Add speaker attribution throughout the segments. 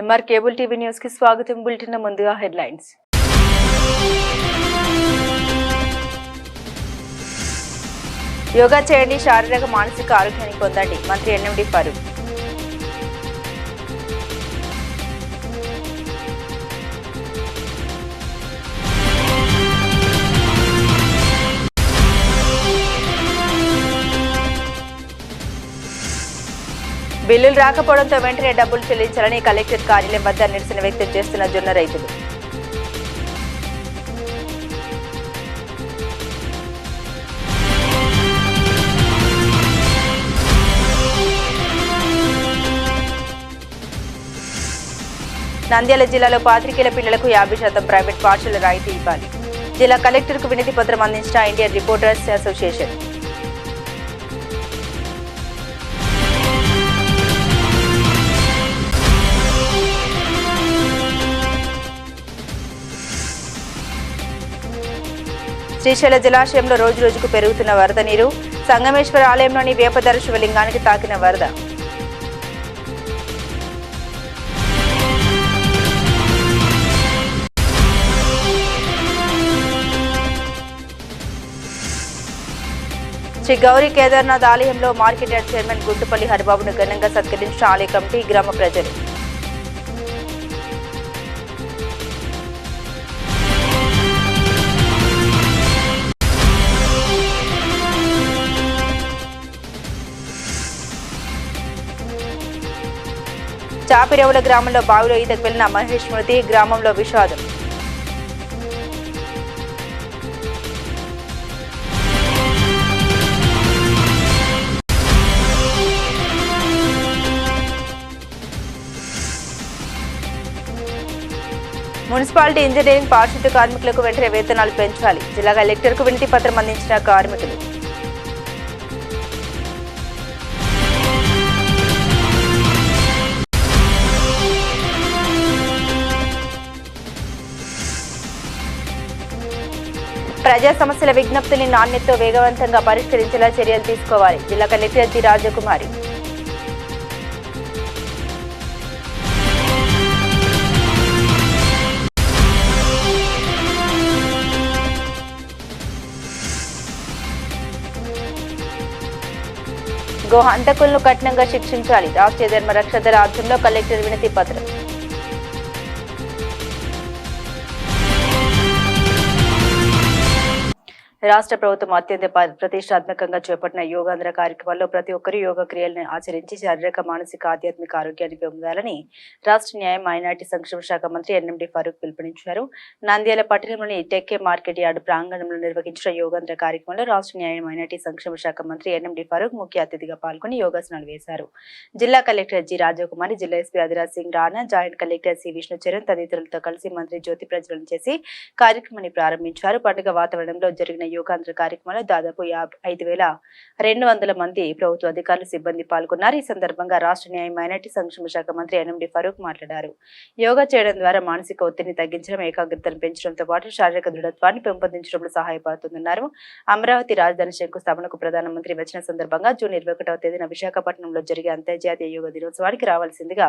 Speaker 1: MR cable TV news కి స్వాగతం. Bulletin ముందుగా హెడ్లైన్స్. యోగా చేయండి, శారీరక మానసిక ఆరోగ్యాన్ని పొందండి. మంత్రి ఎన్ఎండి ఫారూక్. బిల్లులు రాకపోవడంతో వెంటనే డబ్బులు చెల్లించాలని కలెక్టర్ కార్యాలయం వద్ద నిరసన వ్యక్తం చేస్తున్న జొన్న రైతులు. నంద్యాల జిల్లాలో పాత్రికేయుల పిల్లలకు 50% ప్రైవేట్ పాఠశాల రాయితీ ఇవ్వాలి. జిల్లా కలెక్టర్కు వినతి పత్రం అందించిన ఇండియన్ రిపోర్టర్స్ అసోసియేషన్. శ్రీశైల జలాశయంలో రోజు రోజుకు పెరుగుతున్న వరద నీరు. సంగమేశ్వర ఆలయంలోని వేపధర శివలింగానికి తాకిన వరద. శ్రీ గౌరీ కేదార్నాథ్ ఆలయంలో మార్కెట్ యార్డ్ చైర్మన్ గుంటుపల్లి హరిబాబును ఘనంగా సత్కరించిన ఆలయ కమిటీ, గ్రామ ప్రజలు. చాపిరేవుల గ్రామంలో బావిలో ఈతకు వెళ్లిన మహేష్ మృతి. గ్రామంలో విషాదం. మున్సిపాలిటీ ఇంజనీరింగ్ పారిశుద్ధ్య కార్మికులకు వెంటనే వేతనాలు పెంచాలి. జిల్లా కలెక్టర్కు వినతి పత్రం అందించిన కార్మికులు. ప్రజా సమస్యల విజ్ఞప్తిని నాణ్యతతో వేగవంతంగా పరిష్కరించేలా చర్యలు తీసుకోవాలి. జిల్లా కలెక్టర్ జి రాజకుమారి. గో హంతకులను కఠినంగా శిక్షించాలి. రాష్ట్రీయ ధర్మ రక్షణ దళ ఆధ్వర్యంలో కలెక్టర్ వినతి పత్రం. రాష్ట్ర ప్రభుత్వం అత్యంత ప్రతిష్టాత్మకంగా చేపట్టిన యోగాంధ్ర కార్యక్రమాల్లో ప్రతి ఒక్కరూ యోగా క్రియలను ఆచరించి శారీరక, మానసిక, ఆధ్యాత్మిక ఆరోగ్యాన్ని పొందాలని రాష్ట్ర న్యాయ, మైనార్టీ సంక్షేమ శాఖ మంత్రి ఎన్ఎండి ఫారూక్ పిలుపునిచ్చారు. నంద్యాల పట్టణంలోని టెక్కే మార్కెట్ యార్డ్ ప్రాంగణంలో నిర్వహించిన యోగాంధ్ర కార్యక్రమంలో రాష్ట్ర న్యాయ, మైనార్టీ సంక్షేమ శాఖ మంత్రి ఎన్ఎండి ఫారూక్ ముఖ్య అతిథిగా పాల్గొని యోగాసనాలు వేశారు. జిల్లా కలెక్టర్ జి రాజకుమారి, జిల్లా SP Adhiraj Singh Rana, joint collector C Vishnucharan తదితరులతో కలిసి మంత్రి జ్యోతి ప్రజ్వలన చేసి కార్యక్రమాన్ని ప్రారంభించారు. పండుగ వాతావరణంలో జరిగిన యోగాంధ్ర కార్యక్రమంలో దాదాపు 5,200 మంది ప్రభుత్వ అధికారులు, సిబ్బంది పాల్గొన్నారు. ఈ సందర్భంగా రాష్ట్ర న్యాయ, మైనార్టీ సంక్షేమ శాఖ మంత్రి ఎన్ఎండి ఫారూక్ మాట్లాడారు. యోగా చేయడం ద్వారా మానసిక ఒత్తిడిని తగ్గించడం, ఏకాగ్రతను పెంచడంతో పాటు శారీరక దృఢత్వాన్ని పెంపొందించడంలో సహాయపడుతుందన్నారు. అమరావతి రాజధాని శంకుస్థాపనకు ప్రధానమంత్రి వచ్చిన సందర్భంగా జూన్ 21వ తేదీన విశాఖపట్నంలో జరిగే అంతర్జాతీయ యోగా దినోత్సవానికి రావాల్సిందిగా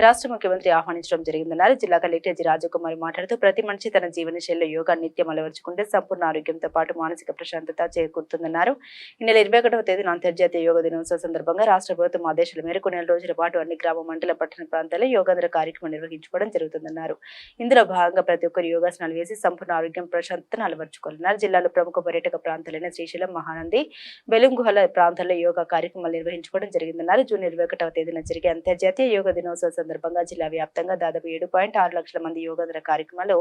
Speaker 1: రాష్ట్ర ముఖ్యమంత్రి ఆహ్వానించడం జరిగిందన్నారు. జిల్లా కలెక్టర్ జి రాజకుమారి మాట్లాడుతూ ప్రతి మనిషి తన జీవన శైలిలో యోగా నిత్యం అలవర్చుకుంటే సంపూర్ణ ఆరోగ్యంతో పాటు మానసిక ప్రశాంతత చేకూరుతుందన్నారు. ఈ నెల 21వ తేదీన అంతర్జాతీయ యోగా దినోత్సవం సందర్భంగా రాష్ట్ర ప్రభుత్వం ఆదేశాల మేరకు 4 రోజుల పాటు అన్ని గ్రామ, మండల, పట్టణ ప్రాంతాల్లో యోగాంధ్ర కార్యక్రమం నిర్వహించుకోవడం జరుగుతుందన్నారు. ఇందులో భాగంగా ప్రతి ఒక్కరు యోగాసనాలు వేసి సంపూర్ణ ఆరోగ్యం, ప్రశాంతతను అలవర్చుకోవాలన్నారు. జిల్లాలో ప్రముఖ పర్యాటక ప్రాంతాలైన శ్రీశైలం, మహానంది, బెలుంగుహల ప్రాంతాల్లో యోగా కార్యక్రమాలు నిర్వహించుకోవడం జరిగిందన్నారు. జూన్ 21వ తేదీన జరిగే అంతర్జాతీయ యోగా దినోత్సవం సందర్భంగా జిల్లా వ్యాప్తంగా దాదాపు 7.6 లక్షల మంది యోగాంధ్ర కార్యక్రమాల్లో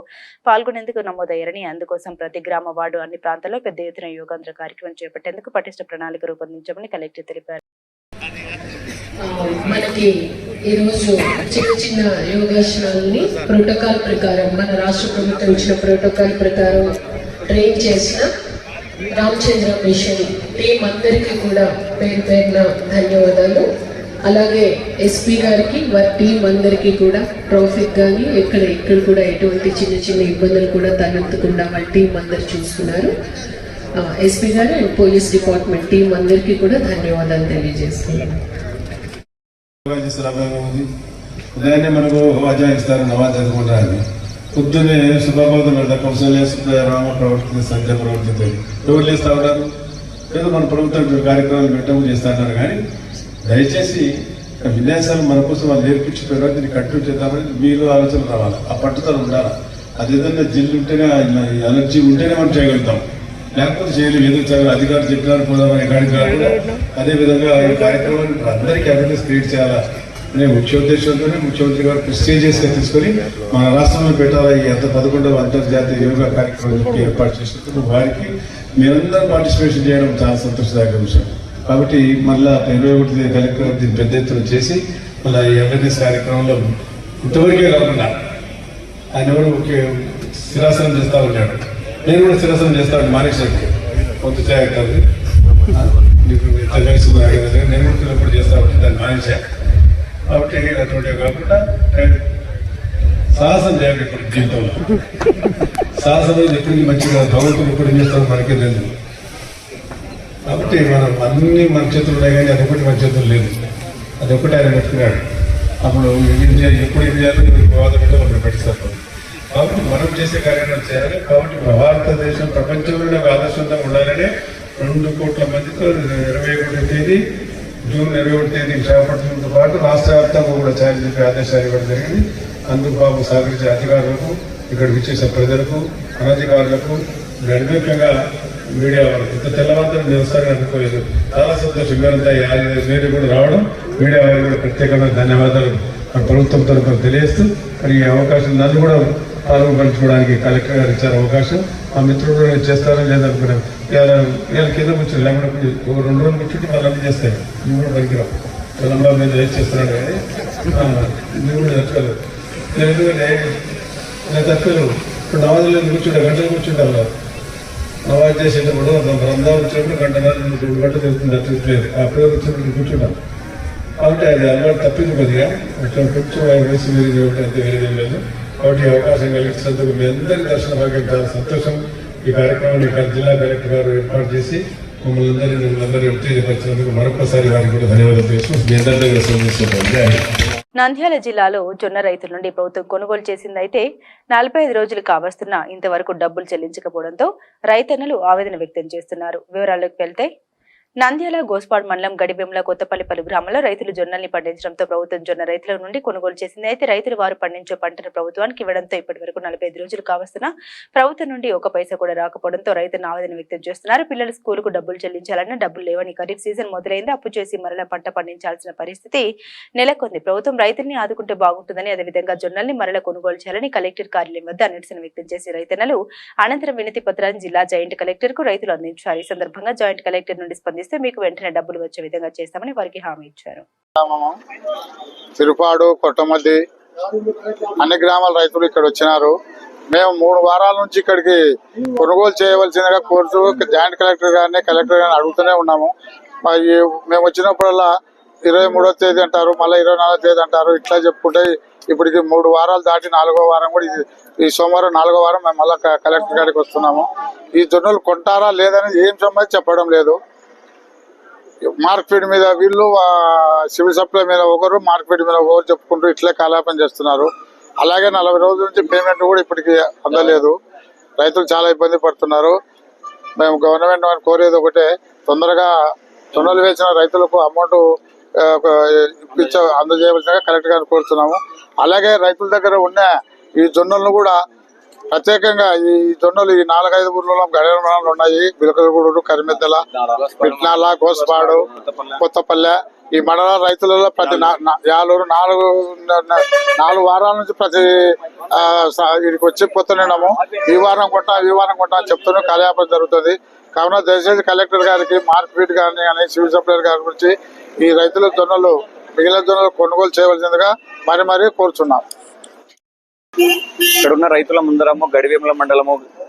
Speaker 1: పాల్గొనేందుకు నమోదయ్యారని, అందుకోసం ప్రతి గ్రామ, వార్డు, అన్ని ప్రాంతాల్లో పెద్ద ఎత్తున యోగాంధ్ర కార్యక్రమం చేపట్టేందుకు పటిష్ట ప్రణాళిక రూపొందించామని కలెక్టర్ తెలిపారు.
Speaker 2: మనకి ఈరోజు చిన్న చిన్న యోగాసనాలని ప్రోటోకాల్ ప్రకారం, మన రాష్ట్ర ప్రభుత్వం ఇచ్చిన ప్రోటోకాల్ ప్రకారం ట్రైన్ చేసిన రామచంద్ర మిషన్ టీం అందరికీ కూడా పేరు పేరున ధన్యవాదాలు. అలాగే ఎస్పీ గారికి, వారి టీం అందరికీ కూడా ట్రాఫిక్ కానీ ఇక్కడ కూడా ఎటువంటి చిన్న చిన్న ఇబ్బందులు కూడా తలెత్తకుండా వాళ్ళ టీం అందరు చూసుకున్నారు. ఎస్పీ గారు అండ్ పోలీస్ డిపార్ట్మెంట్ టీం అందరికీ కూడా ధన్యవాదాలు తెలియజేస్తున్నాను.
Speaker 3: ఉదయాన్నే మనకు అధ్యాయిస్తారు నమాజ్ చదువుకుంటారని పొద్దున్నే శుభబోధం పెడతారు కౌశల్య శుభ్ర రామ ప్రవర్తిత సంధ్య ప్రవర్తిత ఎవరు లేస్తూ ఉంటారు. ఏదో మన ప్రభుత్వం కార్యక్రమాలు పెట్టడం చేస్తూ ఉంటారు. కానీ దయచేసి విన్యాసాలు మన కోసం వాళ్ళు నేర్పించి ప్రగతిని కంటిన్యూ చేద్దామని మీరు ఆలోచన రావాలి. ఆ పట్టుదల ఉండాలి. అది ఏదన్నా జిల్లు ఉంటేనే ఎనర్జీ ఉంటేనే మనం చేయగలుగుతాం, లేకపోతే చేయలేము. ఏదో చదివి అధికారులు చెప్పినారు పోదామని ఎక్కడికి కాకుండా అదేవిధంగా ఈ కార్యక్రమాన్ని అందరికీ అవేర్నెస్ క్రియేట్ చేయాలా అనే ముఖ్య ఉద్దేశంతోనే ముఖ్యమంత్రి గారు ప్రెస్టీజియస్గా తీసుకొని మన రాష్ట్రంలో పెట్టాలా ఈ 11వ అంతర్జాతీయ యోగా కార్యక్రమానికి ఏర్పాటు చేసినందుకు వారికి మీరందరూ పార్టిసిపేషన్ చేయడం చాలా సంతోషదాయక విషయం. కాబట్టి మళ్ళా 21 కలెక్టర్ దీన్ని పెద్ద ఎత్తున చేసి మళ్ళీ ఈ అవేర్నెస్ కార్యక్రమంలో ఇంతవరకే కాకుండా ఆయన ఎవరు శిరాసనం చేస్తూ ఉంటాడు. నేను కూడా శిరాసనం చేస్తాను మానేశాను కొంత చేయగలుగుతుంది నేను కూడా చిన్నప్పుడు చేస్తా ఉంటే దాన్ని మానేశా. కాబట్టి అటువంటివి కాకుండా సాహసం చేయాలి. ఇప్పుడు జీవితంలో సాహసం అనేది ఎప్పటికీ మంచిగా భగవంతుడు ఎప్పుడు చేస్తామో మనకే తెలియదు. కాబట్టి మనం అన్ని మన చేతులు ఉన్నాయి కానీ అదొకటి మన చేతులు లేదు. అదొకటి ఆయన పెట్టుకున్నాడు. అప్పుడు ఎప్పుడు ఏం చేయాలో వివాదం పెట్టే మనం పెట్టిస్తారు. కాబట్టి మనం చేసే కార్యక్రమం చేయాలి. కాబట్టి భారతదేశం ప్రపంచంలోనే ఆదర్శవంతంగా ఉండాలని 2 కోట్ల మందితో 21వ తేదీ జూన్ 21వ తేదీ చేపట్టడంతో పాటు రాష్ట్ర వ్యాప్తంగా కూడా ఛాయలు చెప్పే ఆదేశాలు ఇవ్వడం జరిగింది. అందుకు బాబు సహకరించే అధికారులకు, ఇక్కడ విచ్చేసే ప్రజలకు, అనధికారులకు, నిర్వేకంగా మీడియా వారికి ఇంత తెల్లవారుతో నిరసనగా అనుకోలేదు. చాలా సంతోషం. మీరు కూడా రావడం మీడియా వారికి కూడా ప్రత్యేకంగా ధన్యవాదాలు మన ప్రభుత్వం తరఫున తెలియజేస్తూ మరి ఈ అవకాశం నన్ను కూడా పాల్గొనడానికి కలెక్టర్ గారు ఇచ్చారు అవకాశం. మా మిత్రుడు చేస్తారని లేదనుకున్నాం. ఇవాళ కింద కూర్చొని లేకుండా 2 రోజులు కూర్చుంటే వాళ్ళు అన్ని చేస్తాయి. నువ్వు కూడా పనికిరావు. తెలంగాణ మీద ఏం చేస్తున్నాడు కానీ నువ్వు కూడా తప్పలేదు. నేను ఎందుకంటే నేను తప్పలేదు. ఇప్పుడు నవాజులో కూర్చుంటే గంటలు కూర్చుంటాను. నవాజ్ చేసేటప్పుడు రంజాన్ వచ్చినప్పుడు 1 గంట 2 గంటలు తెలుస్తుంది. అట్లేదు అప్పుడే వచ్చినప్పుడు కూర్చుంటాను. కాబట్టి అది అలవాటు తప్పింది కొద్దిగా. అట్లా కొంచెం వయసు మీరు అంతే వేరేదేం లేదు. కాబట్టి అవకాశం కలిగించినందుకు మీ అందరి దర్శన భాగ్యం చాలా సంతోషం. ఈ కార్యక్రమాన్ని జిల్లా కలెక్టర్ గారు ఏర్పాటు చేసి మమ్మల్ని అందరినీ ఉత్తేజపరిచినందుకు మరొకసారి వారికి కూడా ధన్యవాదాలు తెలుసు. మీ అందరి దగ్గర సందేశం.
Speaker 1: నంద్యాల జిల్లాలో జొన్న రైతుల నుండి ప్రభుత్వం కొనుగోలు చేసిందైతే 45 రోజులు కావస్తున్నా ఇంతవరకు డబ్బులు చెల్లించకపోవడంతో రైతన్నలు ఆవేదన వ్యక్తం చేస్తున్నారు. వివరాల్లోకి వెళ్తే నంద్యాల గోస్పాడ్ మండలం గడిబెంల కొత్తపల్లి పలు గ్రామాల్లో రైతులు జొన్నల్ని పండించడంతో ప్రభుత్వం జొన్న రైతుల నుండి కొనుగోలు చేసింది. అయితే రైతులు వారు పండించే పంటను ప్రభుత్వానికి ఇవ్వడంతో ఇప్పటి వరకు 45 రోజులు కావస్తున్నా ప్రభుత్వం నుండి 1 పైసా కూడా రాకపోవడంతో రైతులు ఆవేదన వ్యక్తం చేస్తున్నారు. పిల్లలు స్కూలుకు డబ్బులు చెల్లించాలన్నా డబ్బులు లేవని ఖరీఫ్ సీజన్ మొదలైంది. అప్పు చేసి మరలా పంట పండించాల్సిన పరిస్థితి నెలకొంది. ప్రభుత్వం రైతుల్ని ఆదుకుంటే బాగుంటుందని, అదేవిధంగా జొన్నల్ని మరలా కొనుగోలు చేయాలని కలెక్టర్ కార్యాలయం వద్ద నిరసన వ్యక్తం చేసి రైతన్నలు అనంతరం వినతి పత్రాన్ని జిల్లా జాయింట్ కలెక్టర్ కు రైతులు అందించారు. ఈ సందర్భంగా జాయింట్ కలెక్టర్ నుండి స్పందిస్తూ మీకు వెంటనే డబ్బులు వచ్చే విధంగా చేస్తామని వారికి హామీ ఇచ్చారు.
Speaker 4: తిరుపాడు, కొట్టమల్లి అన్ని గ్రామాల రైతులు ఇక్కడ వచ్చినారు. మేము 3 వారాల నుంచి ఇక్కడికి కొనుగోలు చేయవలసిందిగా కోరుతూ జాయింట్ కలెక్టర్ గారిని అడుగుతూనే ఉన్నాము. మేము వచ్చినప్పుడల్లా 23వ తేదీ అంటారు, మళ్ళీ 24వ తేదీ అంటారు. ఇట్లా చెప్పుకుంటే ఇప్పటికి 3 వారాలు దాటి 4వ వారం కూడా ఈ సోమవారం 4వ వారం మేము మళ్ళీ కలెక్టర్ గారికి వస్తున్నాము. ఈ జొన్నలు కొంటారా లేదని ఏం సంబంధించి చెప్పడం లేదు. మార్కెట్ మీద వీళ్ళు, సివిల్ సప్లై మీద ఒకరు, మార్కెట్ మీద ఒకరు చెప్పుకుంటూ ఇట్లే కాలాపన చేస్తున్నారు. అలాగే 40 రోజుల నుంచి పేమెంట్ కూడా ఇప్పటికీ అందలేదు. రైతులు చాలా ఇబ్బంది పడుతున్నారు. మేము గవర్నమెంట్ వారిని కోరేది ఒకటే, తొందరగా జొన్నలు వేసిన రైతులకు అమౌంట్ అందజేయవలసిందిగా కలెక్టర్ గారిని కోరుతున్నాము. అలాగే రైతుల దగ్గర ఉన్న ఈ జొన్నలను కూడా ప్రత్యేకంగా ఈ జొన్నలు ఈ 4-5 ఊర్లలో గడియలు ఉన్నాయి. బిలకలగూడూరు, కరిమెద్దల, పిట్నాల, గోస్పాడు, కొత్తపల్లె ఈ మండల రైతులలో ప్రతి 4 వారాల నుంచి ప్రతి వీడికి వచ్చి పోతున్నాము. ఈ వారం కొంటా అని చెప్తూనే కార్యాపన జరుగుతుంది. కావున దయచేసి కలెక్టర్ గారికి, మార్కెట్ గారిని కానీ సివిల్ సప్లైర్ గారి గురించి ఈ రైతుల జొన్నలు, మిగిలిన జొన్నలు కొనుగోలు చేయవలసిందిగా మరీ కోరుచున్నాం.
Speaker 5: ఇక్కడున్న రైతుల ముందరము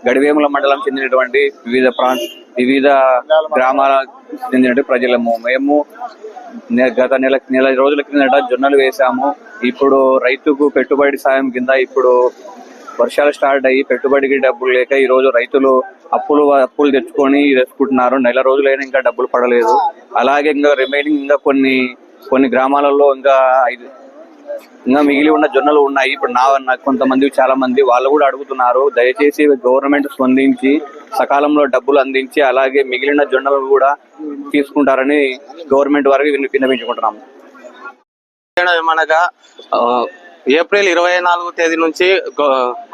Speaker 5: గడివేముల మండలం చెందినటువంటి వివిధ గ్రామాల చెందినటువంటి ప్రజలము. మేము గత నెల రోజుల కిందట జొన్నలు వేసాము. ఇప్పుడు రైతుకు పెట్టుబడి సాయం కింద ఇప్పుడు వర్షాలు స్టార్ట్ అయ్యి పెట్టుబడికి డబ్బులు లేక ఈ రోజు రైతులు అప్పులు తెచ్చుకొని వేసుకుంటున్నారు. నెల రోజులైనా ఇంకా డబ్బులు పడలేదు. అలాగే ఇంకా రిమైనింగ్ ఇంకా కొన్ని గ్రామాలలో ఇంకా ఇంకా మిగిలి ఉన్న జొన్నలు ఉన్నాయి. ఇప్పుడు నాకు కొంతమంది చాలా మంది వాళ్ళు కూడా అడుగుతున్నారు, దయచేసి గవర్నమెంట్ స్పందించి సకాలంలో డబ్బులు అందించి అలాగే మిగిలిన జొన్నలు కూడా తీసుకుంటారని గవర్నమెంట్ వారికి విన్నపించుకుంటున్నాము.
Speaker 6: ఏమనగా ఏప్రిల్ 24వ తేదీ నుంచి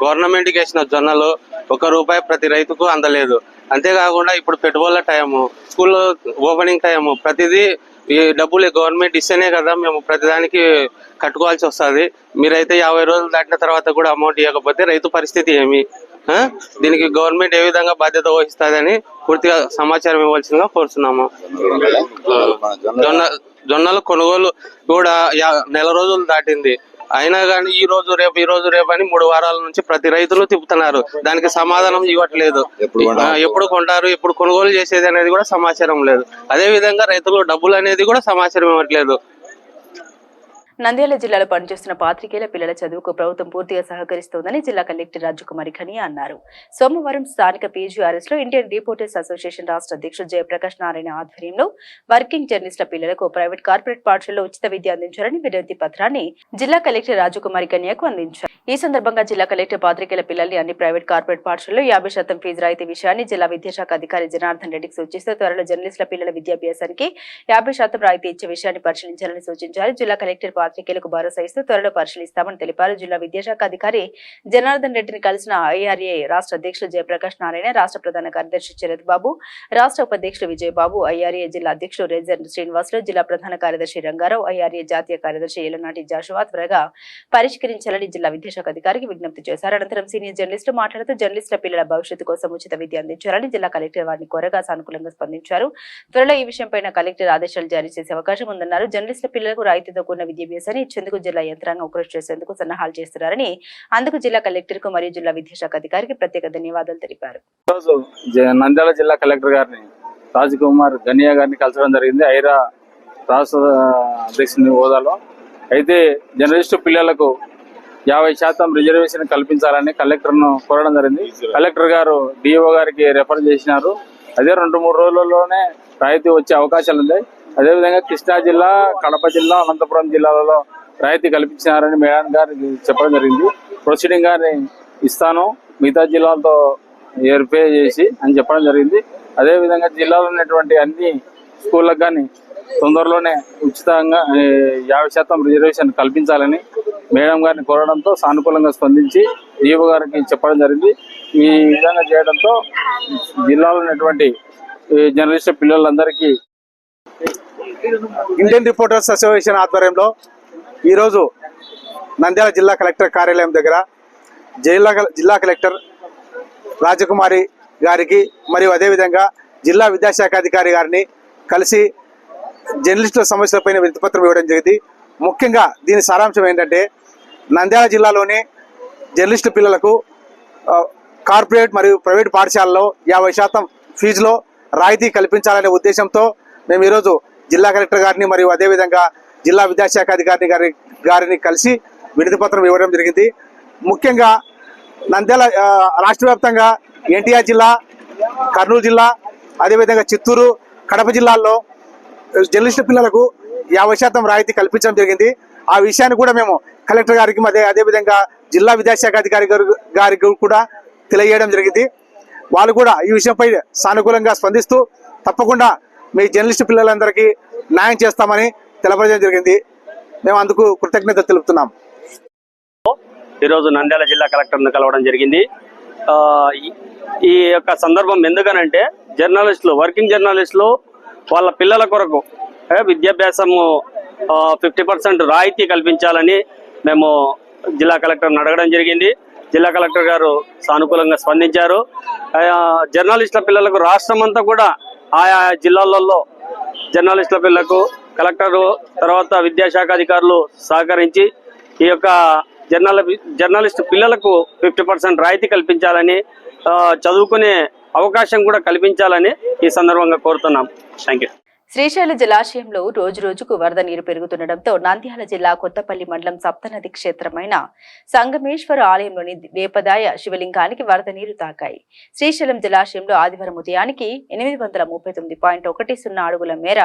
Speaker 6: గవర్నమెంట్కి వేసిన జొన్నలు ₹1 ప్రతి రైతుకు అందలేదు. అంతేకాకుండా ఇప్పుడు పెట్టుబడుల టైము, స్కూల్ ఓపెనింగ్ టైము, ప్రతిదీ ఈ డబ్బులు గవర్నమెంట్ ఇస్తేనే కదా మేము ప్రతిదానికి కట్టుకోవాల్సి వస్తుంది. మీరైతే 50 రోజులు దాటిన తర్వాత కూడా అమౌంట్ ఇవ్వకపోతే రైతు పరిస్థితి ఏమి? దీనికి గవర్నమెంట్ ఏ విధంగా బాధ్యత వహిస్తుందని పూర్తిగా సమాచారం ఇవ్వాల్సిందిగా కోరుతున్నాము. జొన్నలు కొనుగోలు కూడా నెల రోజులు దాటింది, అయినా కానీ ఈ రోజు రేపు అని 3 వారాల నుంచి ప్రతి రైతులు తిప్పుతున్నారు. దానికి సమాధానం ఇవ్వట్లేదు. ఎప్పుడు కొంటారు, ఎప్పుడు కొనుగోలు చేసేది అనేది కూడా సమాచారం లేదు. అదే విధంగా రైతులు డబ్బులు అనేది కూడా సమాచారం ఇవ్వట్లేదు.
Speaker 1: నంద్యాల జిల్లాలో పనిచేస్తున్న పాత్రికేయుల పిల్లల చదువుకు ప్రభుత్వం పూర్తిగా సహకరిస్తోందని జిల్లా కలెక్టర్ రాజకుమారి ఖనియా అన్నారు. సోమవారం స్థానిక పీజీఆర్ఎస్ లో ఇండియన్ రిపోర్టర్స్ అసోసియేషన్ రాష్ట్ర అధ్యక్షుడు జయప్రకాష్ నారాయణ ఆధ్వర్యంలో వర్కింగ్ జర్నలిస్టుల పిల్లలకు ప్రైవేట్ కార్పొరేట్ పాఠశాలలో ఉచిత విద్య అందించాలని వినతి పత్రాన్ని జిల్లా కలెక్టర్ రాజకుమారి ఖనియాకు అందించారు. ఈ సందర్భంగా జిల్లా కలెక్టర్ పాత్రికేయుల పిల్లల్ని అన్ని ప్రైవేట్ కార్పొరేట్ పాఠశాలలో 50% ఫీజు రాయితీ విషయాన్ని జిల్లా విద్యాశాఖ అధికారి జనార్దన్ రెడ్డికి సూచిస్తూ త్వరలో జర్నలిస్టుల పిల్లల విద్యాభ్యాసానికి 50% రాయితీ ఇచ్చే విషయాన్ని పరిశీలించాలని సూచించారు. జిల్లా కలెక్టర్ పాత్రికేయులకు భరోసా ఇస్తూ త్వరలో పరిశీలిస్తామని తెలిపారు. జిల్లా విద్యాశాఖ అధికారి జనార్దన్ రెడ్డిని కలిసిన ఐఆర్ఏ రాష్ట్ర అధ్యక్షులు జయప్రకాష్ నారాయణ, రాష్ట్ర ప్రధాన కార్యదర్శి శరత్ బాబు, రాష్ట్ర ఉపాధ్యక్షులు విజయబాబు, ఐఆర్ఏ జిల్లా అధ్యక్షులు రేజర్ శ్రీనివాసులు, జిల్లా ప్రధాన కార్యదర్శి రంగారావు, ఐఆర్ఏ జాతీయ కార్యదర్శి ఏలనాటి జాషువా త్వరగా పరిష్కరించాలని జిల్లా విద్యాశాఖ అధికారికి విజ్ఞప్తి చేశారు. అనంతరం సీనియర్ జర్నలిస్టులు మాట్లాడుతూ జర్నలిస్టుల పిల్లల భవిష్యత్తు కోసం ఉచిత విద్య అందించాలని జిల్లా కలెక్టర్ వారిని కోరగా సానుకూలంగా స్పందించారు. త్వరలో ఈ విషయంపై కలెక్టర్ ఆదేశాలు జారీ చేసే అవకాశం ఉందన్నారు. జర్నలిస్టుల పిల్లలకు రాయితీతో కూడిన విద్యాభ్యాసాన్ని ఇచ్చేందుకు జిల్లా యంత్రాంగం కృషి చేసేందుకు సన్నాహాలు చేస్తున్నారని అందుకు జిల్లా కలెక్టర్ కు మరియు జిల్లా విద్యాశాఖ అధికారికి ప్రత్యేక ధన్యవాదాలు తెలిపారు.
Speaker 5: నంద్యాల జిల్లా కలెక్టర్ గారిని రాజకుమార్ ఖనియా గారిని కలచడం జరిగింది ఐరా రాష్ట్ర అధ్యక్షుని హోదాలో. అయితే జర్నలిస్టు పిల్లలకు 50% రిజర్వేషన్ కల్పించాలని కలెక్టర్ను కోరడం జరిగింది. కలెక్టర్ గారు డిఓ గారికి రెఫర్ చేసినారు. అదే 2-3 రోజుల్లోనే రాయితీ వచ్చే అవకాశాలు ఉన్నాయి. అదేవిధంగా కృష్ణా జిల్లా, కడప జిల్లా, అనంతపురం జిల్లాలలో రాయితీ కల్పించినారని మేడం గారికి చెప్పడం జరిగింది. ప్రొసీడింగ్ గారిని ఇస్తాను, మిగతా జిల్లాలతో వెరిఫై చేసి అని చెప్పడం జరిగింది. అదేవిధంగా జిల్లాలో ఉన్నటువంటి అన్ని స్కూళ్ళకు కానీ తొందరలోనే ఉచితంగా 50% రిజర్వేషన్ కల్పించాలని మేడం గారిని కోరడంతో సానుకూలంగా స్పందించి డిఓ గారికి చెప్పడం జరిగింది. ఈ విధంగా చేయడంతో జిల్లాలో ఉన్నటువంటి జర్నలిస్ట్ పిల్లలందరికీ
Speaker 7: ఇండియన్ రిపోర్టర్స్ అసోసియేషన్ ఆధ్వర్యంలో ఈరోజు నంద్యాల జిల్లా కలెక్టర్ కార్యాలయం దగ్గర జిల్లా కలెక్టర్ రాజకుమారి గారికి మరియు అదేవిధంగా జిల్లా విద్యాశాఖ అధికారి గారిని కలిసి జర్నలిస్టుల సమస్యలపైన వినతిపత్రం ఇవ్వడం జరిగింది. ముఖ్యంగా దీని సారాంశం ఏంటంటే నంద్యాల జిల్లాలోని జర్నలిస్టు పిల్లలకు కార్పొరేట్ మరియు ప్రైవేట్ పాఠశాలలో 50% ఫీజులో రాయితీ కల్పించాలనే ఉద్దేశంతో మేము ఈరోజు జిల్లా కలెక్టర్ గారిని మరియు అదేవిధంగా జిల్లా విద్యాశాఖ అధికారి గారిని కలిసి వినతి పత్రం ఇవ్వడం జరిగింది. ముఖ్యంగా నంద్యాల రాష్ట్ర వ్యాప్తంగా ఎన్టీఆర్ జిల్లా, కర్నూలు జిల్లా, అదేవిధంగా చిత్తూరు, కడప జిల్లాల్లో జర్నలిస్టు పిల్లలకు 50% రాయితీ కల్పించడం జరిగింది. ఆ విషయాన్ని కూడా మేము కలెక్టర్ గారికి అదేవిధంగా జిల్లా విద్యాశాఖ అధికారి గారికి కూడా తెలియజేయడం జరిగింది. వాళ్ళు కూడా ఈ విషయంపై సానుకూలంగా స్పందిస్తూ తప్పకుండా మీ జర్నలిస్టు పిల్లలందరికీ న్యాయం చేస్తామని తెలపడం జరిగింది. మేము అందుకు కృతజ్ఞత తెలుపుతున్నాం.
Speaker 8: ఈరోజు నంద్యాల జిల్లా కలెక్టర్ను కలవడం జరిగింది. ఈ యొక్క సందర్భం ఎందుకనంటే జర్నలిస్టులు, వర్కింగ్ జర్నలిస్టులు వాళ్ళ పిల్లల కొరకు విద్యాభ్యాసము 50% రాయితీ కల్పించాలని మేము జిల్లా కలెక్టర్ని అడగడం జరిగింది. జిల్లా కలెక్టర్ గారు సానుకూలంగా స్పందించారు. జర్నలిస్టుల పిల్లలకు రాష్ట్రం అంతా కూడా ఆయా జిల్లాలలో జర్నలిస్టుల పిల్లలకు కలెక్టరు తర్వాత విద్యాశాఖ అధికారులు సహకరించి ఈ యొక్క జర్నలిస్టు పిల్లలకు 50% రాయితీ కల్పించాలని, చదువుకునే అవకాశం కూడా కల్పించాలని ఈ సందర్భంగా కోరుతున్నాం. Thank you.
Speaker 1: శ్రీశైల జలాశయంలో రోజురోజుకు వరద నీరు పెరుగుతుండటంతో నంద్యాల జిల్లా కొత్తపల్లి మండలం సప్తనది క్షేత్రమైన సంగమేశ్వర ఆలయంలోని వేపదాయ శివలింగానికి వరద నీరు తాకాయి. శ్రీశైలం జలాశయంలో ఆదివారం ఉదయానికి 839.10 అడుగుల మేర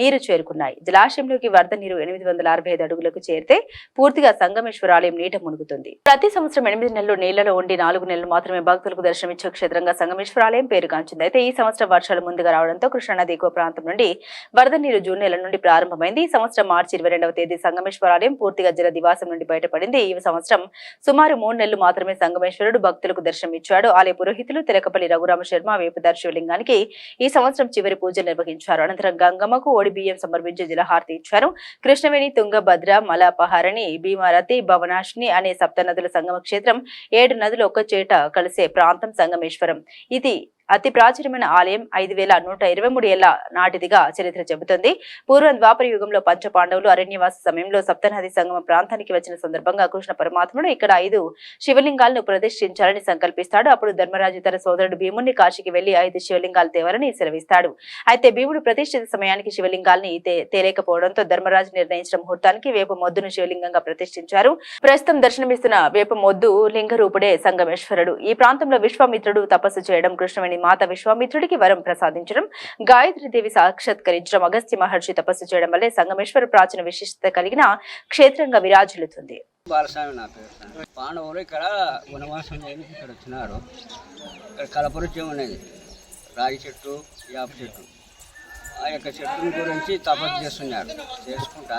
Speaker 1: నీరు చేరుకున్నాయి. జలాశయంలోకి వరద నీరు 865 అడుగులకు చేరితే పూర్తిగా సంగమేశ్వర ఆలయం నీట మునుగుతుంది. ప్రతి సంవత్సరం 8 నెలలు నీళ్లలో ఉండి 4 నెలలు మాత్రమే భక్తులకు దర్శనమిచ్చే క్షేత్రంగా సంగమేశ్వర ఆలయం పేరుగాంచింది. అయితే ఈ సంవత్సరం వర్షాలు ముందుగా రావడంతో కృష్ణానది ఎగువ ప్రాంతం నుండి వరద నీరు జూన్ నెల నుండి ప్రారంభమైంది. ఈ సంవత్సరం మార్చి 22వ తేదీ సంగమేశ్వర ఆలయం పూర్తిగా జల దివాసం నుండి బయటపడింది. ఈ సంవత్సరం సుమారు 3 నెలలు మాత్రమే సంగమేశ్వరుడు భక్తులకు దర్శనమిచ్చాడు. ఆలయ పురోహితులు తెలకపల్లి రఘురామ శర్మ వేపదార శివలింగానికి ఈ సంవత్సరం చివరి పూజలు నిర్వహించారు. అనంతరం గంగమ్మకు ఓడి బియ్యం సమర్పించి జలహారతి ఇచ్చారు. కృష్ణవేణి, తుంగభద్ర, మలపహారణి, భీమారతి, భవనాశిని అనే సప్తనదుల సంగమ క్షేత్రం 7 నదులు ఒక్క చేట కలిసే ప్రాంతం సంగమేశ్వరం. ఇది అతి ప్రాచీనమైన ఆలయం. 5123 ఏళ్ల నాటిదిగా చరిత్ర చెబుతుంది. పూర్వం ద్వాపర యుగంలో పంచపాండవులు అరణ్యవాస సమయంలో సప్తనది సంగమ ప్రాంతానికి వచ్చిన సందర్భంగా కృష్ణ పరమాత్ముడు ఇక్కడ 5 శివలింగాలను ప్రతిష్ఠించాలని సంకల్పిస్తాడు. అప్పుడు ధర్మరాజు తన సోదరుడు భీముని కాశీకి వెళ్లి 5 శివలింగాలు తేవాలని సెలవిస్తాడు. అయితే భీముడు ప్రతిష్ఠిత సమయానికి శివలింగాల్ని తేలేకపోవడంతో ధర్మరాజు నిర్ణయించిన ముహూర్తానికి వేప మొద్దును శివలింగంగా ప్రతిష్ఠించారు. ప్రస్తుతం దర్శనమిస్తున్న వేప మొద్దు లింగ రూపుడే సంగమేశ్వరుడు. ఈ ప్రాంతంలో విశ్వామిత్రుడు తపస్సు చేయడం, కృష్ణవేణి మాత విశ్వామిత్రుడికి వరం ప్రసాదించడం, గాయత్రీదేవి సాక్షాత్కరించడం, అగస్త్య మహర్షి తపస్సు చేయడం వల్లే సంగమేశ్వర ప్రాచీన విశిష్టత కలిగిన క్షేత్రంగా విరాజిల్లుతుంది.
Speaker 9: బాలస్వామి నా పేరు. పాండవులు ఇక్కడ వనవాసం చేయడానికి ఇక్కడ వచ్చినారు. ఇక్కడ కలపరుచం అనేది రాగి చెట్టు, యాప చెట్టు, ఆ యొక్క చెట్టుని గురించి తపస్సు చేస్తున్నారు. చేసుకుంటా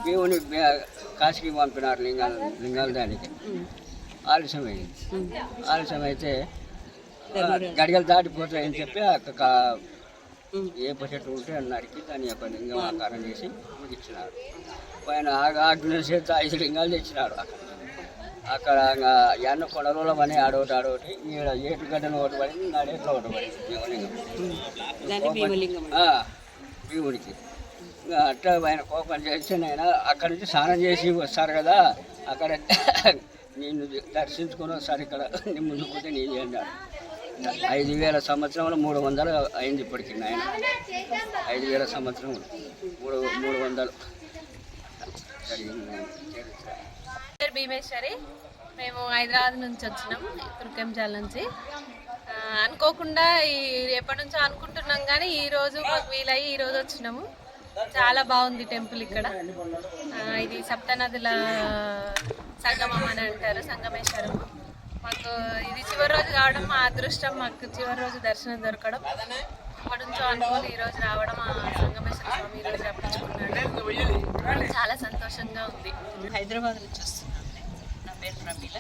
Speaker 9: దేవుని కాశీకి పంపినారు లింగాలు దానికి. ఆలస్యం అయితే గడిగలు దాటిపోతాయని చెప్పి ఏప చెట్టు ఉంటే నరికి దాని యొక్క లింగం ఆకారం చేసి ముగిచ్చినారు. పైన ఆగ్నేయ చేత 5 లింగాలు తెచ్చినారు. అక్కడ ఎన్న కొడలలో పని ఆడోటి ఈడ ఏటుగడ్డను ఒకటి పడింది, నడేట్లో ఒకటి పడింది భీమలింగం భీముడికి. అట్లా ఆయన కోపం చేసి నేను అక్కడి నుంచి స్నానం చేసి వస్తారు కదా, అక్కడ నేను దర్శించుకొని వస్తారు. ఇక్కడ ముందు పోతే నేను అన్నాడు. 5000 సంవత్సరంలో 300 అయింది ఇప్పటికి. ఆయన 5000 సంవత్సరం 300
Speaker 10: భీమేశ్వరి. మేము హైదరాబాద్ నుంచి వచ్చినాం, తుర్కెంజాల నుంచి. అనుకోకుండా ఎప్పటి నుంచో అనుకుంటున్నాం కానీ ఈ రోజు మాకు వీలయ్యి ఈ రోజు వచ్చినాము. చాలా బాగుంది టెంపుల్ ఇక్కడ. ఇది సప్తనదుల సంగమం అని అంటారు, సంగమేశ్వరం. మాకు ఇది చివరి రోజు కావడం మా అదృష్టం. మాకు చివరి రోజు దర్శనం దొరకడం, ఇప్పటి నుంచో అనుకోని ఈ రోజు రావడం. ఆ సంగమేశ్వర స్వామి ఈ రోజు రప్పించుకున్నాడు. చాలా సంతోషంగా ఉంది.
Speaker 11: హైదరాబాద్ నుంచి వస్తున్నాను. నా పేరు ప్రమీల.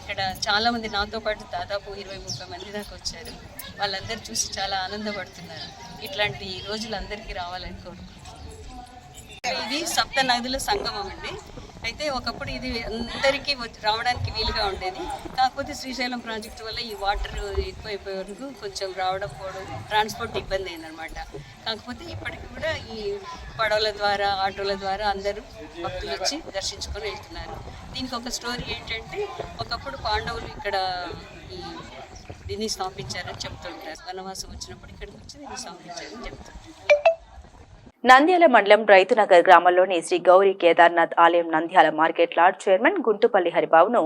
Speaker 11: ఇక్కడ చాలామంది నాతో పాటు దాదాపు 20-30 మంది దాకా వచ్చారు. వాళ్ళందరూ చూసి చాలా ఆనందపడుతున్నారు. ఇట్లాంటి రోజులు అందరికీ రావాలని కోరుకుంటున్నాను. ఇది సప్త నదుల సంగమం అండి. అయితే ఒకప్పుడు ఇది అందరికీ రావడానికి వీలుగా ఉండేది. కాకపోతే శ్రీశైలం ప్రాజెక్టు వల్ల ఈ వాటర్ ఎక్కువైపోయే వరకు కొంచెం రావడం పోవడం ట్రాన్స్పోర్ట్ ఇబ్బంది అయిందనమాట. కాకపోతే ఇప్పటికి కూడా ఈ పడవల ద్వారా, ఆటోల ద్వారా అందరూ భక్తులు వచ్చి దర్శించుకొని వెళ్తున్నారు. దీనికి ఒక స్టోరీ ఏంటంటే, ఒకప్పుడు పాండవులు ఇక్కడ ఈ దీన్ని స్థాపించారని చెప్తుంటారు. వనవాసం వచ్చినప్పుడు ఇక్కడికి వచ్చి దీన్ని స్థాపించారని చెప్తుంటారు.
Speaker 1: నంద్యాల మండలం రైతునగర్ గ్రామంలోని శ్రీ గౌరీ కేదార్నాథ్ ఆలయం నంద్యాల మార్కెట్ లార్డ్ చైర్మన్ గుంటుపల్లి హరిబాబును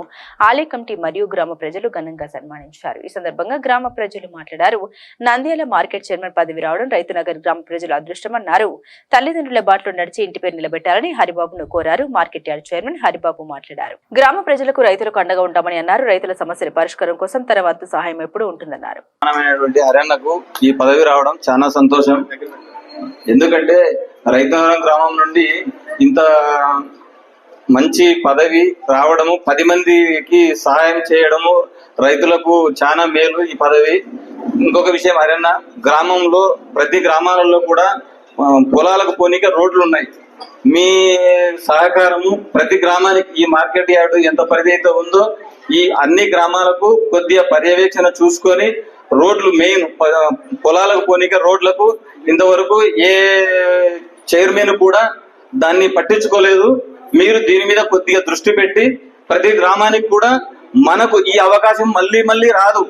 Speaker 1: ఆలయ కమిటీ మరియు గ్రామ ప్రజలు ఘనంగా సన్మానించారు. ఈ సందర్భంగా గ్రామ ప్రజలు మాట్లాడారు. నంద్యాల మార్కెట్ చైర్మన్ పదవి రావడం రైతునగర్ గ్రామ ప్రజల అదృష్టమన్నారు. తల్లిదండ్రుల బాటలో నడిచి ఇంటి పేరు నిలబెట్టాలని హరిబాబును కోరారు. మార్కెట్ యార్డ్ చైర్మన్ హరిబాబు మాట్లాడారు. గ్రామ ప్రజలకు రైతులకు అండగా ఉంటామని అన్నారు. రైతుల సమస్యల పరిష్కారం కోసం తన వంతు సహాయం ఎప్పుడూ ఉంటుందన్నారు.
Speaker 12: ఈ పదవి రావడం చాలా సంతోషం. ఎందుకంటే రైతునగరం గ్రామం నుండి ఇంత మంచి పదవి రావడము, 10 మందికి సహాయం చేయడము రైతులకు చాలా మేలు ఈ పదవి. ఇంకొక విషయం హరన్న, గ్రామంలో ప్రతి గ్రామాలలో కూడా పొలాలకు పోనీక రోడ్లు ఉన్నాయి. మీ సహకారము ప్రతి గ్రామానికి ఈ మార్కెట్ యార్డు ఎంత పరిధి అయితే ఉందో ఈ అన్ని గ్రామాలకు కొద్దిగా పర్యవేక్షణ చూసుకొని రోడ్లు మెయిన్ పొలాలకు పోనీక రోడ్లకు ఇంతవరకు ఏ చైర్మన్ కూడా దాన్ని పట్టించుకోలేదు. మీరు దీని మీద కొద్దిగా దృష్టి పెట్టి ప్రతి గ్రామానికి కూడా మనకు ఈ అవకాశం మళ్ళీ రాదు.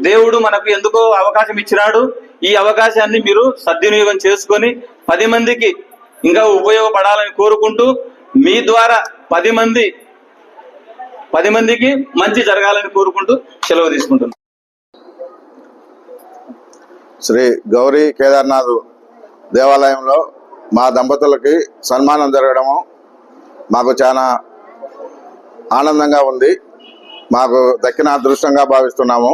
Speaker 12: దేవుడు మనకు ఎందుకో అవకాశం ఇచ్చినాడు. ఈ అవకాశాన్ని మీరు సద్వినియోగం చేసుకొని 10 మందికి ఇంకా ఉపయోగపడాలని కోరుకుంటూ మీ ద్వారా 10 మందికి మంచి జరగాలని కోరుకుంటూ సెలవు తీసుకుంటున్నాను.
Speaker 4: శ్రీ గౌరీ కేదార్నాథ్ దేవాలయంలో మా దంపతులకి సన్మానం జరగడము మాకు చాలా ఆనందంగా ఉంది. మాకు దక్కిన అదృష్టంగా భావిస్తున్నాము.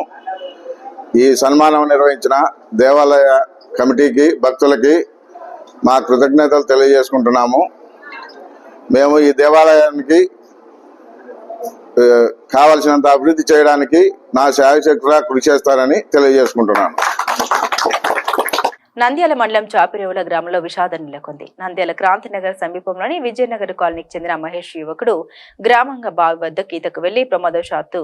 Speaker 4: ఈ సన్మానం నిర్వహించిన దేవాలయ కమిటీకి, భక్తులకి మా కృతజ్ఞతలు తెలియజేసుకుంటున్నాము. మేము ఈ దేవాలయానికి కావలసినంత అభివృద్ధి చేయడానికి నా శాయశక్తిగా కృషి చేస్తానని తెలియజేసుకుంటున్నాను.
Speaker 1: నంద్యాల మండలం చాపిరేవుల గ్రామంలో విషాదం నెలకొంది. నంద్యాల క్రాంతినగర్ సమీపంలోని విజయనగర్ కాలనీకి చెందిన మహేష్ యువకుడు గ్రామంగా బావి వద్ద ఈతకు వెళ్లి ప్రమాదవశాత్తు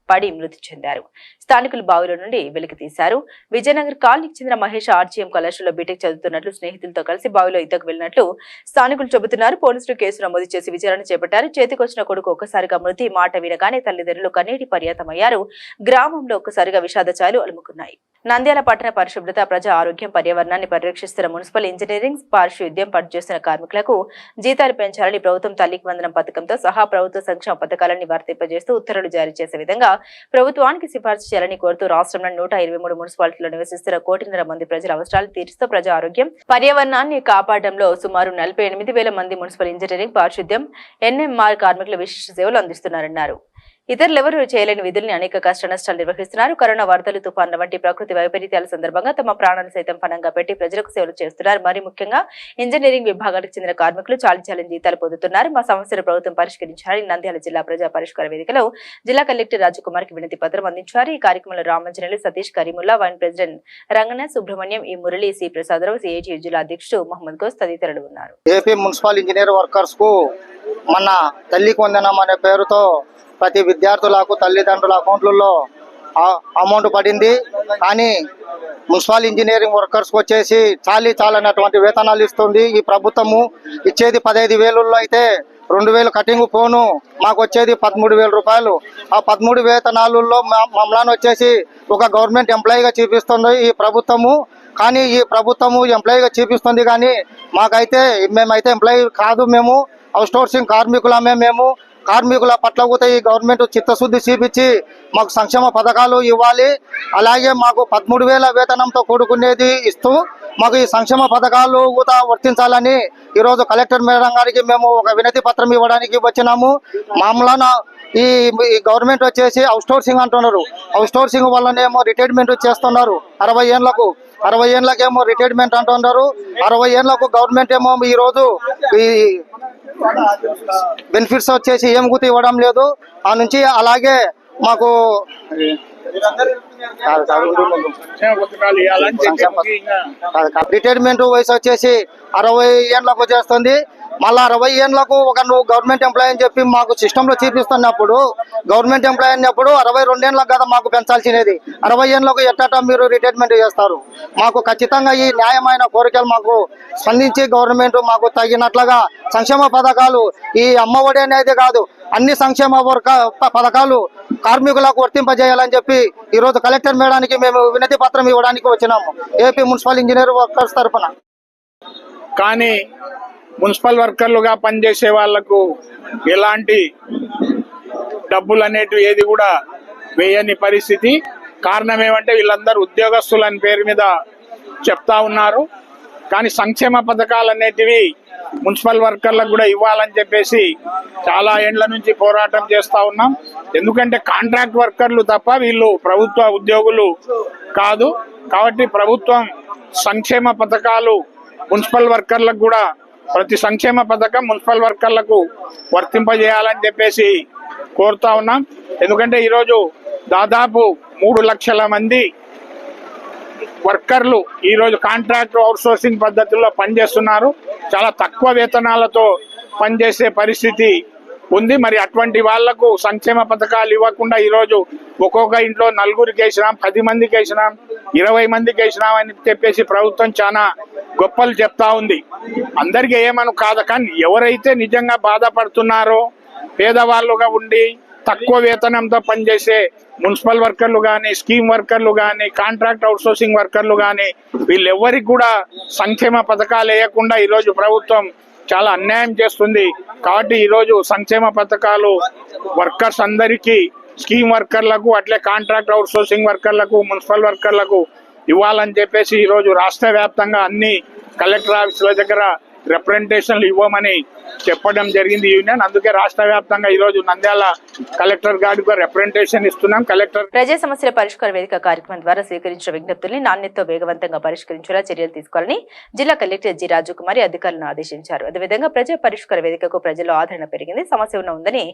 Speaker 1: పడి మృతి చెందారు. స్థానికులు బావిలో నుండి వెలికి తీశారు. విజయనగర్ కాలనీకి చెందిన మహేష్ ఆర్జీఎం కళాశాలలో బీటెక్ చదువుతున్నట్లు స్నేహితులతో కలిసి బావిలో ఈతకు వెళ్లినట్లు స్థానికులు చెబుతున్నారు. పోలీసులు కేసు నమోదు చేసి విచారణ చేపట్టారు. చేతికొచ్చిన కొడుకు ఒక్కసారిగా మృతి మాట వినగానే తల్లిదండ్రులు కన్నీటి పర్యాతమయ్యారు. గ్రామంలో ఒక్కసారిగా విషాద ఛాయలు అలుముకున్నాయి. నంద్యాల పట్టణ పరిశుభ్రత, ప్రజా ఆరోగ్యం, పర్యావరణాన్ని పరిరక్షిస్తున్న మున్సిపల్ ఇంజనీరింగ్, పారిశుద్ధ్యం పనిచేస్తున్న కార్మికులకు జీతాలు పెంచాలని ప్రభుత్వం తల్లికి వందనం పథకంతో సహా ప్రభుత్వ సంక్షేమ పథకాలను వర్తింపజేస్తూ ఉత్తర్వులు జారీ చేసే విధంగా ప్రభుత్వానికి సిఫార్సు చేయాలని కోరుతూ రాష్ట్రంలో 123 మున్సిపాలిటీలో నివసిస్తున్న 1.5 మంది ప్రజల అవసరాలు తీరుస్తూ ప్రజా ఆరోగ్యం, పర్యావరణాన్ని కాపాడడంలో సుమారు 48,000 మంది మున్సిపల్ ఇంజనీరింగ్, పారిశుద్ధ్యం, ఎన్ఎంఆర్ కార్మికులు విశిష్ట సేవలు అందిస్తున్నారన్నారు. ఇతరులెవరూ చేయలేని విధుల్ని అనేక కష్ట నష్టాలు నిర్వహిస్తున్నారు. కరోనా వరదలు, తుఫాన్ల వంటి ప్రకృతి వైపరీత్యాల సందర్భంగా తమ ప్రాణాలు సైతం పణంగా పెట్టి ప్రజలకు సేవలు చేస్తున్నారు. మరి ముఖ్యంగా ఇంజనీరింగ్ విభాగానికి చెందిన కార్మికులు చాలీ జీతాలు పొందుతున్నారు. మా సమస్యను ప్రభుత్వం పరిష్కరించాలని నంద్యాల జిల్లా ప్రజా పరిష్కార వేదికలో జిల్లా కలెక్టర్ రాజకుమార్కి వినతి పత్రం అందించారు. ఈ కార్యక్రమంలో రామంజనేయులు, సతీష్, కరీముల్లా, వైన్ ప్రెసిడెంట్ రంగనాథ్, సుబ్రహ్మణ్యం, ఈ మురళి, సి ప్రసాదరావు, సిఐటి జిల్లా అధ్యక్షుడు మహమ్మద్ గోస్ తదితరులు ఉన్నారు.
Speaker 13: ఏపీ మున్సిపల్ ఇంజనీర్ వర్కర్స్ కు మన తల్లికి వందనం అనే పేరుతో ప్రతి విద్యార్థులకు తల్లిదండ్రుల అకౌంట్లలో అమౌంట్ పడింది. కానీ మున్సిపల్ ఇంజనీరింగ్ వర్కర్స్ వచ్చేసి చాలన్నటువంటి వేతనాలు ఇస్తుంది ఈ ప్రభుత్వము. ఇచ్చేది 15,000 అయితే 2,000 కటింగ్ పోను, మాకు వచ్చేది 13,000 రూపాయలు. ఆ 13 వేతనాలలో మమ్మల్ని వచ్చేసి ఒక గవర్నమెంట్ ఎంప్లాయీగా చూపిస్తుంది ఈ ప్రభుత్వము. కానీ ఈ ప్రభుత్వము ఎంప్లాయీగా చూపిస్తుంది కానీ మేమైతే ఎంప్లాయీ కాదు. మేము అవుట్సోర్సింగ్ కార్మికులమే. మేము కార్మికుల పట్ల కూడా ఈ గవర్నమెంట్ చిత్తశుద్ధి చూపించి మాకు సంక్షేమ పథకాలు ఇవ్వాలి. అలాగే మాకు 13,000 వేతనంతో కూడుకునేది ఇస్తూ మాకు ఈ సంక్షేమ పథకాలు కూడా వర్తించాలని ఈరోజు కలెక్టర్ మేడం గారికి మేము ఒక వినతి పత్రం ఇవ్వడానికి వచ్చినాము. మామూలుగా ఈ గవర్నమెంట్ వచ్చేసి అవుట్సోర్సింగ్ అంటున్నారు. అవుట్సోర్సింగ్ వల్లనేమో రిటైర్మెంట్ చేస్తున్నారు. 60 ఏళ్ళకేమో రిటైర్మెంట్ అంటున్నారు. 60 ఏళ్ళకు గవర్నమెంట్ ఏమో ఈరోజు ఈ బెనిఫిట్స్ వచ్చేసి ఏం గుర్తు ఇవ్వడం లేదు. ఆ నుంచి అలాగే మాకు రిటైర్మెంట్ వయసు వచ్చేసి 60 ఏళ్ళకు చేస్తుంది. మళ్ళా 60 ఏళ్ళకు నువ్వు గవర్నమెంట్ ఎంప్లాయీ అని చెప్పి మాకు సిస్టంలో చూపిస్తున్నప్పుడు గవర్నమెంట్ ఎంప్లాయీ అన్నప్పుడు 62 ఏళ్ళకు కదా మాకు పెంచాల్సినది. 60 ఏళ్ళకు ఎట్టా మీరు రిటైర్మెంట్ చేస్తారు? మాకు ఖచ్చితంగా ఈ న్యాయమైన కోరికలు మాకు స్పందించి గవర్నమెంట్ మాకు తగినట్లుగా సంక్షేమ పథకాలు, ఈ అమ్మఒడి అనేది కాదు, అన్ని సంక్షేమ పథకాలు కార్మికులకు వర్తింపజేయాలని చెప్పి ఈరోజు కలెక్టర్ మేడానికి మేము వినతి పత్రం ఇవ్వడానికి వచ్చినాము ఏపీ మున్సిపల్ ఇంజనీర్ వర్కర్స్ తరఫున.
Speaker 14: కానీ మున్సిపల్ వర్కర్లుగా పనిచేసే వాళ్లకు ఎలాంటి డబ్బులు అనేటివి ఏది కూడా వేయని పరిస్థితి. కారణం ఏమంటే వీళ్ళందరూ ఉద్యోగస్తులని పేరు మీద చెప్తా ఉన్నారు. కానీ సంక్షేమ పథకాలు అనేటివి మున్సిపల్ వర్కర్లకు కూడా ఇవ్వాలని చెప్పేసి చాలా ఏండ్ల నుంచి పోరాటం చేస్తా ఉన్నాం. ఎందుకంటే కాంట్రాక్ట్ వర్కర్లు తప్ప వీళ్ళు ప్రభుత్వ ఉద్యోగులు కాదు. కాబట్టి ప్రభుత్వం సంక్షేమ పథకాలు మున్సిపల్ వర్కర్లకు కూడా ప్రతి సంక్షేమ పథకం మున్సిపల్ వర్కర్లకు వర్తింపజేయాలని చెప్పేసి కోరుతా ఉన్నాం. ఎందుకంటే ఈరోజు దాదాపు 3 లక్షల మంది వర్కర్లు ఈరోజు కాంట్రాక్ట్ అవుట్సోర్సింగ్ పద్ధతుల్లో పనిచేస్తున్నారు. చాలా తక్కువ వేతనాలతో పనిచేసే పరిస్థితి ఉంది. మరి అటువంటి వాళ్లకు సంక్షేమ పథకాలు ఇవ్వకుండా ఈరోజు ఒక్కొక్క ఇంట్లో 4గురికి వేసినాం, 10 మందికి వేసినాం, 20 మందికి వేసినాం అని చెప్పేసి ప్రభుత్వం చాలా గొప్పలు చెప్తా ఉంది. అందరికీ ఏమను కాదు, కానీ ఎవరైతే నిజంగా బాధపడుతున్నారో, పేదవాళ్ళుగా ఉండి తక్కువ వేతనంతో పనిచేసే మున్సిపల్ వర్కర్లు కానీ, స్కీమ్ వర్కర్లు కానీ, కాంట్రాక్ట్ అవుట్సోర్సింగ్ వర్కర్లు కానీ వీళ్ళెవ్వరికి కూడా సంక్షేమ పథకాలు వేయకుండా ఈరోజు ప్రభుత్వం చాలా అన్యాయం చేస్తుంది. కాబట్టి ఈరోజు సంక్షేమ పథకాలు వర్కర్స్ అందరికీ, స్కీమ్ వర్కర్లకు, అట్లే కాంట్రాక్ట్ అవుట్సోర్సింగ్ వర్కర్లకు, మున్సిపల్ వర్కర్లకు ఇవ్వాలని చెప్పేసి ఈరోజు రాష్ట్ర వ్యాప్తంగా అన్ని కలెక్టర్ ఆఫీసుల దగ్గర రిప్రజెంటేషన్లు ఇవ్వమని చెప్పడం జరిగింది యూనియన్. అందుకే రాష్ట్ర వ్యాప్తంగా ఈ రోజు నంద్యాల కలెక్టర్ గారికి రిప్రజెంటేషన్ ఇస్తున్నాం. కలెక్టర్
Speaker 1: ప్రజా సమస్యల పరిష్కార వేదిక కార్యక్రమం ద్వారా స్వీకరించిన విజ్ఞప్తుల్ని నాణ్యతతో వేగవంతంగా పరిష్కరించేలా చర్యలు తీసుకోవాలని జిల్లా కలెక్టర్ జి రాజకుమారి అధికారులను ఆదేశించారు. అదేవిధంగా ప్రజా పరిష్కార వేదికకు ప్రజల్లో ఆదరణ పెరిగింది, సమస్య ఉందని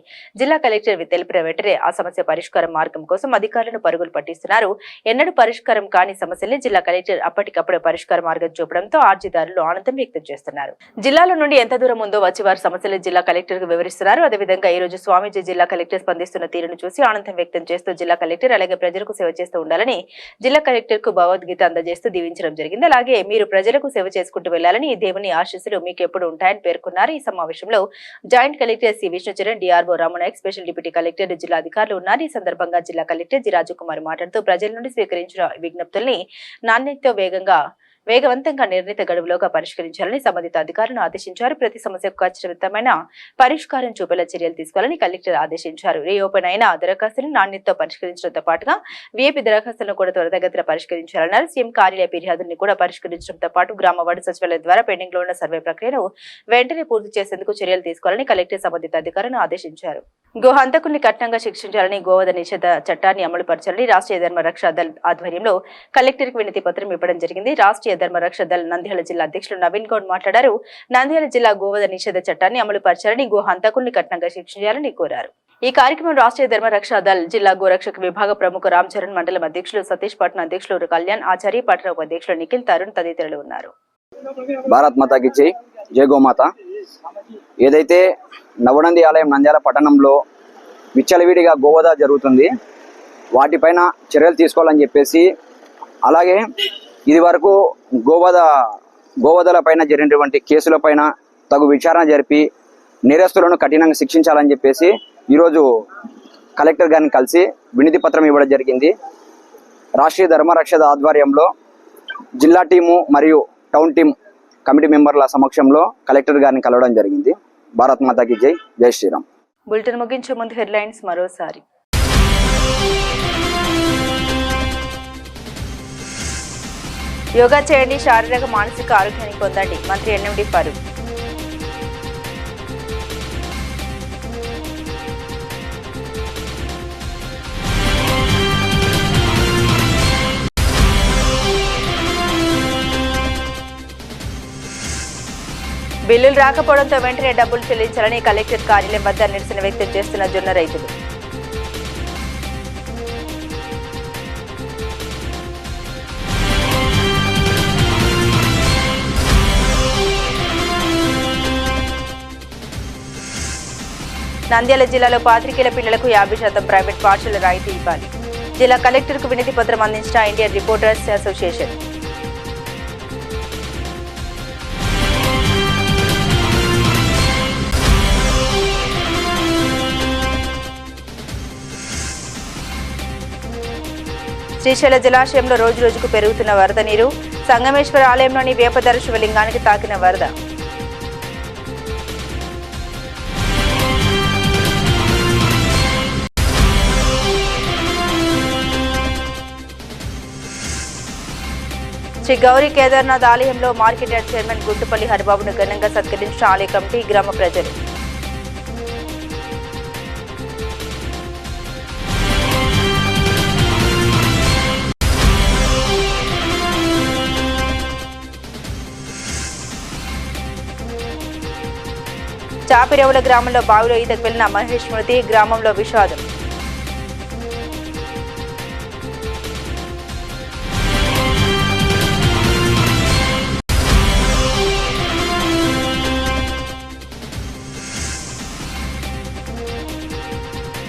Speaker 1: జిల్లా కలెక్టర్ తెలిపిన వెంటనే ఆ సమస్య పరిష్కారం మార్గం కోసం అధికారులను పరుగులు పట్టిస్తున్నారు. ఎన్నడూ పరిష్కారం కాని సమస్యల్ని జిల్లా కలెక్టర్ అప్పటికప్పుడే పరిష్కార మార్గం చూపడంతో ఆర్జీదారులు ఆనందం వ్యక్తం చేస్తున్నారు. జిల్లాలో నుండి ఎంత దూరం ఉందో వచ్చి వారి సమస్యలు జిల్లా కలెక్టర్ కు వివరిస్తున్నారు. అదేవిధంగా ఈ రోజు స్వామీజీ జిల్లా కలెక్టర్ స్పందిస్తున్న తీరును చూసి ఆనందం వ్యక్తం చేస్తూ జిల్లా కలెక్టర్ అలాగే ప్రజలకు సేవ చేస్తూ ఉండాలని జిల్లా కలెక్టర్ కు భగవద్గీత అందజేస్తూ దీవించడం జరిగింది. అలాగే మీరు ప్రజలకు సేవ చేసుకుంటూ వెళ్లాలని, ఈ దేవుని ఆశీస్సులు మీకు ఎప్పుడు ఉంటాయని పేర్కొన్నారు. ఈ సమావేశంలో joint collector C Vishnucharan, DRO Ramanayak, special deputy collector, జిల్లా అధికారులు ఉన్నారు. ఈ సందర్భంగా జిల్లా కలెక్టర్ జి రాజకుమారి మాట్లాడుతూ ప్రజల నుండి స్వీకరించిన విజ్ఞప్తుల్ని నాణ్యతతో వేగవంతంగా నిర్ణీత గడువులోగా పరిష్కరించాలని సంబంధిత అధికారులను ఆదేశించారు. ప్రతి సమస్యకు ఖచ్చితమైన పరిష్కారం చూపేలా చర్యలు తీసుకోవాలని కలెక్టర్ ఆదేశించారు. రీఓపెన్ అయిన దరఖాస్తులను నాణ్యతతో పరిష్కరించడంతో పాటుగా వీఐపీ దరఖాస్తులను కూడా త్వరితగతిన పరిష్కరించాలన్నారు. సీఎం కార్యాలయ ఫిర్యాదుల్ని కూడా పరిష్కరించడంతో పాటు గ్రామ వార్డు సచివాలయం ద్వారా పెండింగ్ లో ఉన్న సర్వే ప్రక్రియను వెంటనే పూర్తి చేసేందుకు చర్యలు తీసుకోవాలని కలెక్టర్ సంబంధిత అధికారులను ఆదేశించారు. గో హంతకుల్ని కఠినంగా శిక్షించాలని, గోవధ నిషేధ చట్టాన్ని అమలు పరచాలని రాష్ట్రీయ ధర్మ రక్షా దళ్ ఆధ్వర్యంలో కలెక్టర్ కు వినతి పత్రం ఇవ్వడం జరిగింది. రాష్ట్రీయ ధర్మ రక్షా దళ్ నంద్యాల జిల్లా అధ్యక్షులు నవీన్ గౌడ్ మాట్లాడారు. నంద్యాల జిల్లా గోవధ నిషేధ చట్టాన్ని అమలు పరచాలని, గో హంతకుల్ని కఠినంగా శిక్షించాలని కోరారు. ఈ కార్యక్రమం రాష్ట్రీయ ధర్మ రక్షా దళ్ జిల్లా గోరక్షక విభాగ ప్రముఖ రామ్ చరణ్, మండలం అధ్యక్షులు సతీష్, పట్న అధ్యక్షులు కళ్యాణ్ ఆచారి, పట్టణ ఉపాధ్యక్షులు నిఖిల్, తరుణ్ తదితరులు ఉన్నారు.
Speaker 15: భారత్ మాతాకి జై, జై గోమాత. ఏదైతే నవనంది ఆలయం నంద్యాల పట్టణంలో విచ్చలవిడిగా గోవధ జరుగుతుంది, వాటిపైన చర్యలు తీసుకోవాలని చెప్పేసి, అలాగే ఇది వరకు గోవధల పైన జరిగినటువంటి కేసులపైన తగు విచారణ జరిపి నేరస్తులను కఠినంగా శిక్షించాలని చెప్పేసి ఈరోజు కలెక్టర్ గారిని కలిసి వినతి పత్రం ఇవ్వడం జరిగింది. రాష్ట్రీయ ధర్మరక్షద ఆధ్వర్యంలో జిల్లా టీము మరియు టౌన్ టీం కమిటీ మెంబర్ల సమక్షంలో కలెక్టర్ గారిని కలవడం జరిగింది. భారత్ మాతాకి జై, జై శ్రీరామ్.
Speaker 1: బులెటిన్ ముగించే ముందు హెడ్లైన్స్ మరోసారి. యోగా చేయండి, శారీరక మానసిక ఆరోగ్యాన్ని పొందండి, మంత్రి ఎన్ఎండి ఫరూక్. బిల్లులు రాకపోవడంతో వెంటనే డబ్బులు చెల్లించాలని కలెక్టర్ కార్యాలయం వద్ద నిరసన వ్యక్తం చేస్తున్న జొన్న రైతులు. నంద్యాల జిల్లాలో పాత్రికేయుల పిల్లలకు 50% ప్రైవేట్ పాఠశాల రాయితీ ఇవ్వాలి. జిల్లా కలెక్టర్కు వినతి పత్రం అందించిన ఇండియన్ రిపోర్టర్స్ అసోసియేషన్. శ్రీశైల జలాశయంలో రోజు రోజుకు పెరుగుతున్న వరద నీరు. సంగమేశ్వర ఆలయంలోని వేపధర శివలింగానికి తాకిన వరద. శ్రీ గౌరీ కేదార్నాథ్ ఆలయంలో మార్కెట్ యార్డ్ చైర్మన్ గుంటుపల్లి హరిబాబును ఘనంగా సత్కరించిన ఆలయ కమిటీ, గ్రామ ప్రజలు. చాపిరేవుల గ్రామంలో బావిలో ఈతకు వెళ్లిన మహేష్ మృతి, గ్రామంలో విషాదం.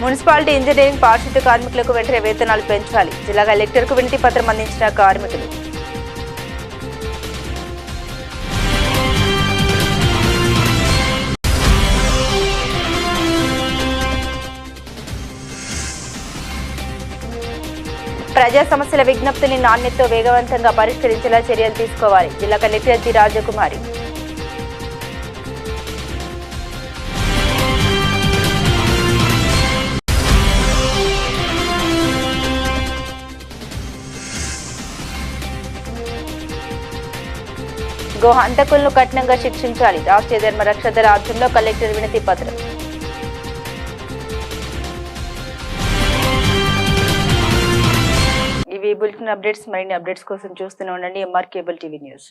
Speaker 1: మున్సిపాలిటీ ఇంజనీరింగ్ పారిశుద్ధ్య కార్మికులకు వెంటనే వేతనాలు పెంచాలి. జిల్లా కలెక్టర్కు వినతి పత్రం అందించిన కార్మికులు. ప్రజా సమస్యల విజ్ఞప్తిని నాణ్యతతో వేగవంతంగా పరిష్కరించేలా చర్యలు తీసుకోవాలి. జిల్లా కలెక్టర్ జి రాజకుమారి. గో హంతకులను కఠినంగా శిక్షించాలి. రాష్ట్రీయ ధర్మ రక్షణ దళ ఆధ్వర్యంలో కలెక్టర్ వినతి పత్రం. ఇవి బులెటిన్ అప్డేట్స్. మరిన్ని అప్డేట్స్ కోసం చూస్తూనే ఉండండి ఎంఆర్ కేబుల్ టీవీ న్యూస్.